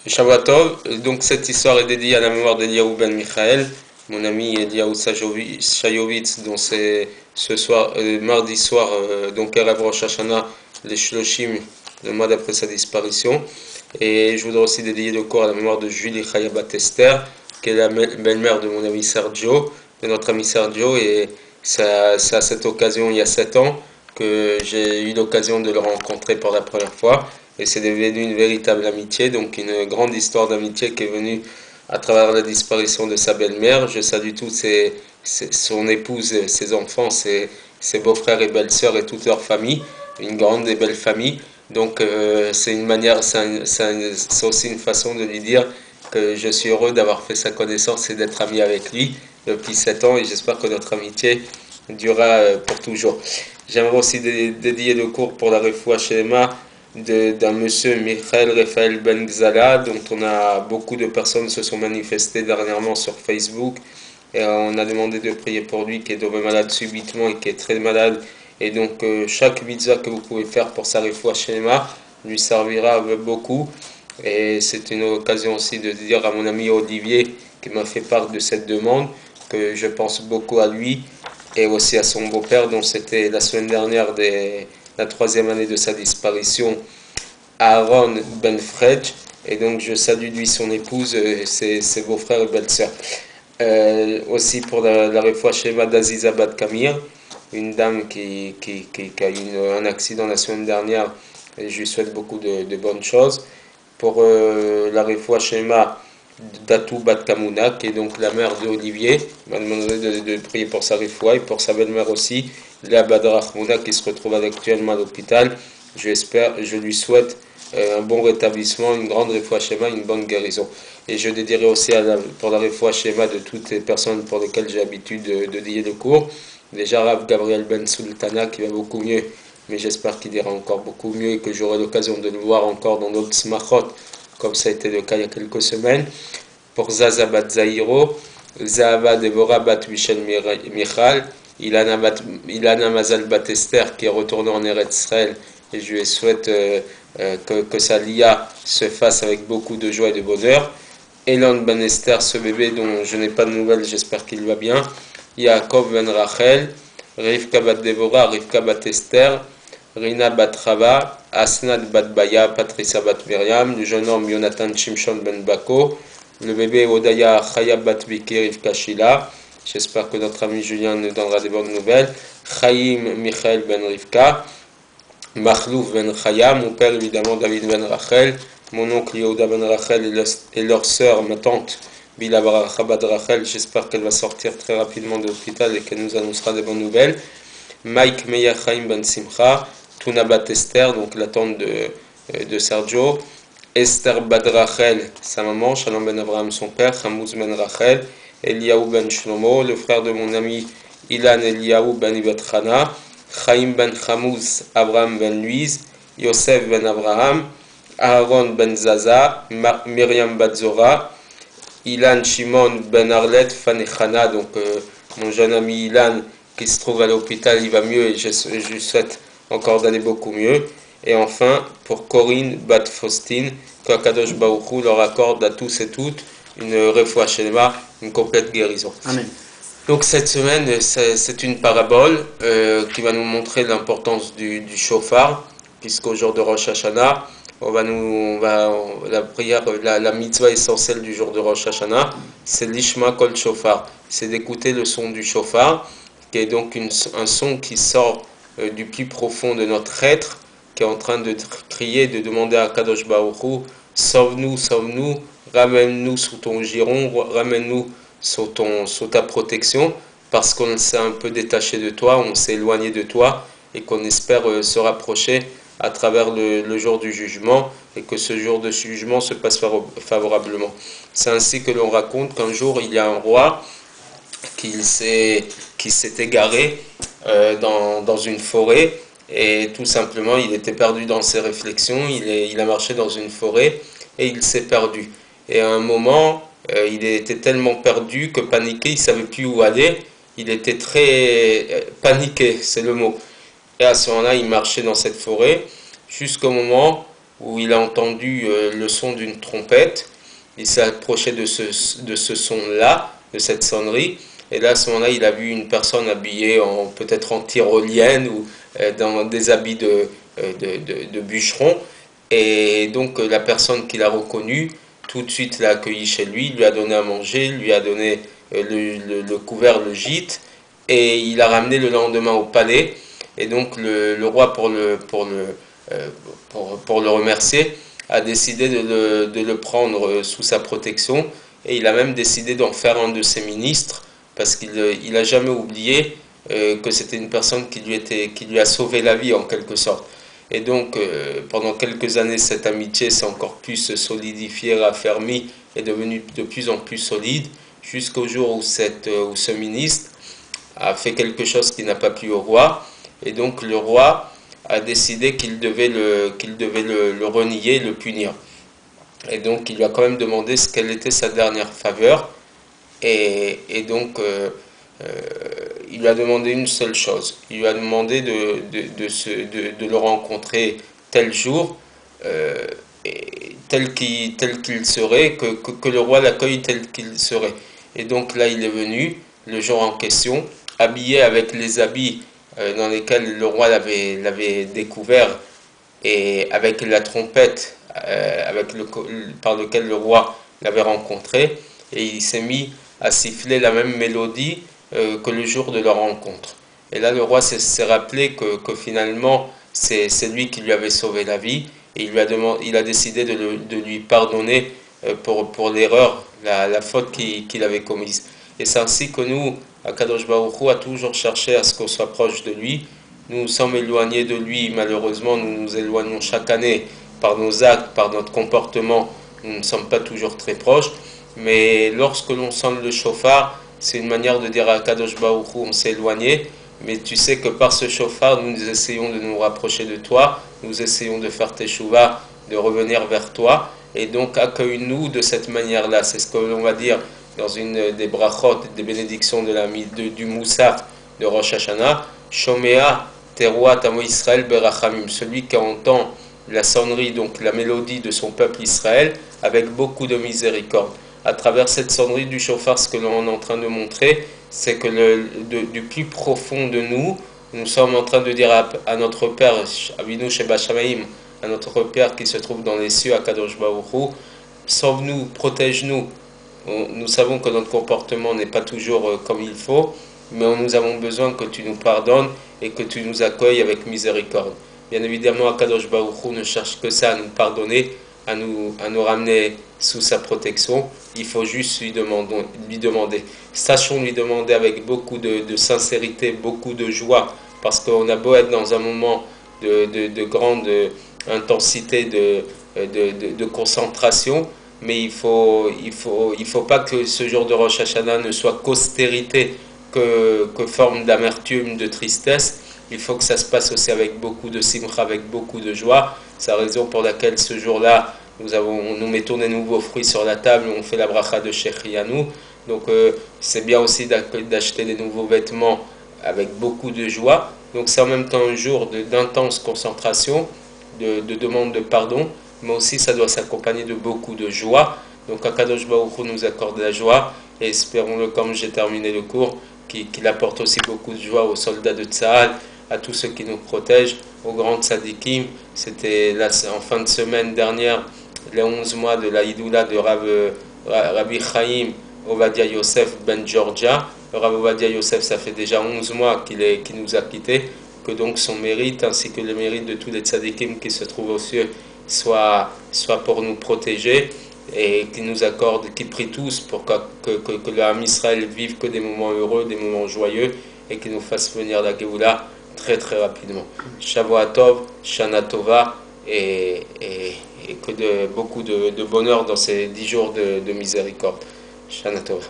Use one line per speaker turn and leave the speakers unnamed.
Shavuot, donc cette histoire est dédiée à la mémoire d'Eliaou Ben Michael, mon ami Eliaou Shayovitz, dont c'est ce soir, mardi soir, donc Erev Rosh Hashanah, les Shloshim, le mois d'après sa disparition. Et je voudrais aussi dédier le cours à la mémoire de Julie Chayabat Esther, qui est la belle-mère de mon ami Sergio, de notre ami Sergio, et c'est à cette occasion, il y a 7 ans, que j'ai eu l'occasion de le rencontrer pour la première fois. Et c'est devenu une véritable amitié, donc une grande histoire d'amitié qui est venue à travers la disparition de sa belle-mère. Je salue tous son épouse, ses enfants, ses beaux-frères et belles-sœurs et toute leur famille, une grande et belle famille. Donc c'est une manière, c'est aussi une façon de lui dire que je suis heureux d'avoir fait sa connaissance et d'être ami avec lui depuis 7 ans, et j'espère que notre amitié durera pour toujours. J'aimerais aussi dédier le cours pour la Refoua Shelema d'un monsieur Michael Raphaël Ben Gzala, dont beaucoup de personnes se sont manifestées dernièrement sur Facebook, et on a demandé de prier pour lui, qui est tombé malade subitement et qui est très malade. Et donc chaque mitzvah que vous pouvez faire pour sa refoua shelema lui servira beaucoup. Et c'est une occasion aussi de dire à mon ami Olivier, qui m'a fait part de cette demande, que je pense beaucoup à lui et aussi à son beau-père, dont c'était la semaine dernière la 3e année de sa disparition, Aaron Ben Fredj. Et donc je salue lui, son épouse, ses beaux-frères et belles-sœurs. Aussi pour la refoua shelema d'Aziza Bat Kamir, une dame qui a eu un accident la semaine dernière, et je lui souhaite beaucoup de bonnes choses. Pour la refoua shelema d'Atou Bat Kamouna, qui est donc la mère d'Olivier, m'a demandé de prier pour sa refoua, et pour sa belle-mère aussi, Léa Badrachmouna, qui se retrouve actuellement à l'hôpital. Je lui souhaite un bon rétablissement, une grande refoua shelema, une bonne guérison. Et je dédierai aussi pour la refoua shelema de toutes les personnes pour lesquelles j'ai l'habitude de dédier le cours. Déjà, Rav Gabriel Ben Sultana, qui va beaucoup mieux, mais j'espère qu'il ira encore beaucoup mieux et que j'aurai l'occasion de le voir encore dans d'autres smachot, comme ça a été le cas il y a quelques semaines. Pour Zaza Bat Zahiro, Zahava Devora Bat Michel Michal, Ilana Mazal Bat Esther, qui est retournée en Eretz Israël, et je lui souhaite que sa lia se fasse avec beaucoup de joie et de bonheur. Elon Ben Esther, ce bébé dont je n'ai pas de nouvelles, j'espère qu'il va bien. Yaakov Ben Rachel, Rivka Bat Devora, Rivka Bat Esther, Rina Bat Rava, Asnat Bat Baya, Patricia Bat Miriam, le jeune homme Jonathan Shimshon Ben Bako, le bébé Odaya Chaya Bat Viki, Rivka Shila. J'espère que notre ami Julien nous donnera des bonnes nouvelles. Chaim Michael Ben Rivka, Machlouf Ben Chaya, mon père évidemment David Ben Rachel, mon oncle Yehuda Ben Rachel et leur sœur, ma tante Bila Barachabad Rachel. J'espère qu'elle va sortir très rapidement de l'hôpital et qu'elle nous annoncera des bonnes nouvelles. Mike Meya Chaim Ben Simcha, Tuna Bat Esther, donc la tante de Sergio, Esther Bad Rachel, sa maman, Shalom Ben Abraham, son père, Hamouz Ben Rachel, Eliaou Ben Shlomo, le frère de mon ami Ilan Eliaou Ben Ibet Chana, Chaim Ben Hamouz, Abraham Ben Louise, Yosef Ben Abraham, Aaron Ben Zaza, Myriam Bat Zora, Ilan Shimon Ben Arlet, Fanechana, donc mon jeune ami Ilan qui se trouve à l'hôpital, il va mieux et je lui souhaite encore d'aller beaucoup mieux. Et enfin, pour Corinne Bat Faustine, qu'Akadosh Baruch Hu leur accorde à tous et toutes une refoua shelema, une complète guérison.
Amen.
Donc cette semaine, c'est une parabole qui va nous montrer l'importance du shofar, puisqu'au jour de Rosh Hashanah, la prière, la mitzvah essentielle du jour de Rosh Hashanah, c'est l'ishma kol shofar, c'est d'écouter le son du shofar, qui est donc un son qui sort du plus profond de notre être, qui est en train de crier, de demander à Kadosh Baruch Hu, sauve-nous, sauve-nous, ramène-nous sous ton giron, ramène-nous sous ta protection, parce qu'on s'est un peu détaché de toi, on s'est éloigné de toi, et qu'on espère se rapprocher à travers le jour du jugement, et que ce jour de jugement se passe favorablement. C'est ainsi que l'on raconte qu'un jour il y a un roi qui s'est égaré dans une forêt, et tout simplement il était perdu dans ses réflexions, il a marché dans une forêt et il s'est perdu. Et à un moment, il était tellement perdu que paniqué, il ne savait plus où aller, il était très paniqué, c'est le mot. Et à ce moment-là, il marchait dans cette forêt jusqu'au moment où il a entendu le son d'une trompette. Il s'est approché de ce son-là, de cette sonnerie. Et là, à ce moment-là, il a vu une personne habillée peut-être en tyrolienne ou dans des habits de bûcheron. Et donc, la personne qu'il a reconnue, tout de suite l'a accueilli chez lui, lui a donné à manger, lui a donné le couvert, le gîte, et il l'a ramené le lendemain au palais. Et donc, le roi, pour le remercier, a décidé de le prendre sous sa protection, et il a même décidé d'en faire un de ses ministres, parce qu'il n'a jamais oublié que c'était une personne qui lui a sauvé la vie en quelque sorte. Et donc, pendant quelques années, cette amitié s'est encore plus solidifiée, raffermie, et devenue de plus en plus solide, jusqu'au jour où ce ministre a fait quelque chose qui n'a pas plu au roi, et donc le roi a décidé qu'il devait le renier, le punir. Et donc il lui a quand même demandé quelle était sa dernière faveur, et donc il lui a demandé une seule chose. Il lui a demandé de le rencontrer tel jour, tel qu'il serait, que le roi l'accueille tel qu'il serait. Et donc là, il est venu, le jour en question, habillé avec les habits dans lesquels le roi l'avait découvert, et avec la trompette par lequel le roi l'avait rencontré, et il s'est mis à siffler la même mélodie que le jour de leur rencontre. Et là, le roi s'est rappelé que finalement, c'est lui qui lui avait sauvé la vie, et il a décidé de lui pardonner pour l'erreur, la faute qu'il avait commise. Et c'est ainsi que nous, Akadosh Baruch Hu a toujours cherché à ce qu'on soit proche de lui. Nous sommes éloignés de lui, malheureusement, nous nous éloignons chaque année par nos actes, par notre comportement, nous ne sommes pas toujours très proches. Mais lorsque l'on sonne le chauffard, c'est une manière de dire à Kadosh Baruch Hu, on s'est éloigné, mais tu sais que par ce chauffard, nous essayons de nous rapprocher de toi, nous essayons de faire teshuva, de revenir vers toi, et donc accueille-nous de cette manière-là. C'est ce que l'on va dire dans une des brachot, des bénédictions du Moussaf de Rosh Hashanah, Shomea Teroua Tamo Israël Berachamim, celui qui entend la sonnerie, donc la mélodie de son peuple Israël, avec beaucoup de miséricorde. À travers cette sonnerie du chauffard, ce que l'on est en train de montrer, c'est que du plus profond de nous, nous sommes en train de dire à notre Père, Avinu Sheba Shamayim, à notre Père qui se trouve dans les cieux, à Kadosh Baruch Hu, sauve-nous, protège-nous. Nous savons que notre comportement n'est pas toujours comme il faut, mais nous avons besoin que tu nous pardonnes et que tu nous accueilles avec miséricorde. Bien évidemment, Akadosh Baruch Hu ne cherche que ça, à nous pardonner, à nous ramener sous sa protection. Il faut juste lui demander. Sachons lui demander avec beaucoup de sincérité, beaucoup de joie, parce qu'on a beau être dans un moment de grande intensité, de concentration, mais il faut pas que ce jour de Rosh Hashanah ne soit qu'austérité, que forme d'amertume, de tristesse. Il faut que ça se passe aussi avec beaucoup de simcha, avec beaucoup de joie. C'est la raison pour laquelle ce jour-là, nous mettons des nouveaux fruits sur la table, on fait la bracha de Shechianu. Donc c'est bien aussi d'acheter des nouveaux vêtements avec beaucoup de joie. Donc c'est en même temps un jour d'intense concentration, de demande de pardon, mais aussi ça doit s'accompagner de beaucoup de joie. Donc Akadosh Baruch Hu nous accorde la joie, et espérons-le, comme j'ai terminé le cours, qu'il apporte aussi beaucoup de joie aux soldats de Tzahal, à tous ceux qui nous protègent, aux grands tzadikim. C'était là, en fin de semaine dernière, les 11 mois de la Hidoula de Rabbi Chaim Ovadia Yosef ben Georgia. Le Rabbi Ovadia Yosef, ça fait déjà 11 mois qu'il nous a quittés, que donc son mérite ainsi que le mérite de tous les tzadikim qui se trouvent aux cieux soit pour nous protéger, et qui nous accorde, qui prie tous pour que le Ham Israël vive que des moments heureux, des moments joyeux, et qui nous fasse venir la Géoula très très rapidement. Shavua Tov, Shana Tova, et que beaucoup de bonheur dans ces 10 jours de miséricorde. Shana Tova.